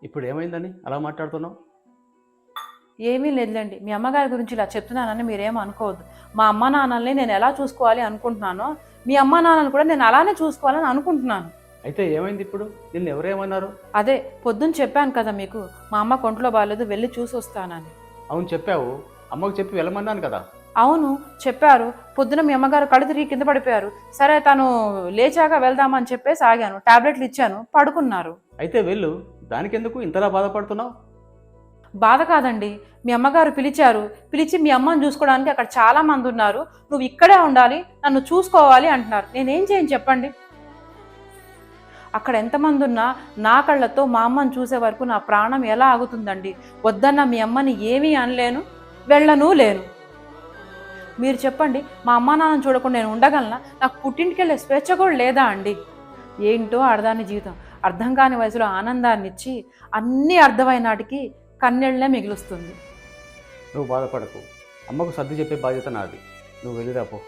ఇప్పుడు ఏమైందని అలా మాట్లాడుతున్నావు? ఏమీ లేదులేండి. మీ అమ్మగారి గురించి ఇలా చెప్తున్నానని మీరేం అనుకోవద్దు. మా అమ్మ నాన్నల్ని నేను ఎలా చూసుకోవాలి అనుకుంటున్నానో, మీ అమ్మ నాన్నని కూడా నేను అలానే చూసుకోవాలని అనుకుంటున్నాను. అయితే ఏమైంది ఇప్పుడు? నిన్ను ఎవరేమన్నారు? అదే పొద్దున్న చెప్పాను కదా మీకు, మా అమ్మ ఒంట్లో బాగాలేదు వెళ్ళి చూసొస్తానని. అవును చెప్పావు. అమ్మకు చెప్పి వెళ్ళమన్నాను కదా. అవును చెప్పారు. పొద్దున మీ అమ్మగారు కళ్ళు తిరిగి కింద పడిపోయారు. సరే తను లేచాక వెళ్దామని చెప్పేసి ఆగాను. టాబ్లెట్లు ఇచ్చాను, పడుకున్నారు. అయితే వెళ్ళు. దానికెందుకు ఇంతలా బాధపడుతున్నావు? బాధ కాదండి, మీ అమ్మగారు పిలిచారు. పిలిచి మీ అమ్మని చూసుకోవడానికి అక్కడ చాలా మంది ఉన్నారు, నువ్వు ఇక్కడే ఉండాలి, నన్ను చూసుకోవాలి అంటున్నారు. నేనేం చేయను చెప్పండి? అక్కడ ఎంతమంది ఉన్నా నా కళ్ళతో మా అమ్మని చూసే వరకు నా ప్రాణం ఎలా ఆగుతుందండి? వద్దన్న మీ అమ్మని ఏమీ అనలేను, వెళ్ళను లేను. మీరు చెప్పండి, మా అమ్మా నాన్నని చూడకుండా నేను ఉండగలనా? నాకు పుట్టింటికి వెళ్ళే స్వేచ్ఛ కూడా లేదా అండి? ఏంటో అర్థాన్ని జీవితం. అర్థం కాని వయసులో ఆనందాన్ని ఇచ్చి అన్నీ అర్థమైన నాటికి కన్నెళ్ళనే మిగులుస్తుంది. నువ్వు బాధపడకు. అమ్మకు సర్ది చెప్పే బాధ్యత నాది. నువ్వు వెళ్ళిరాపో.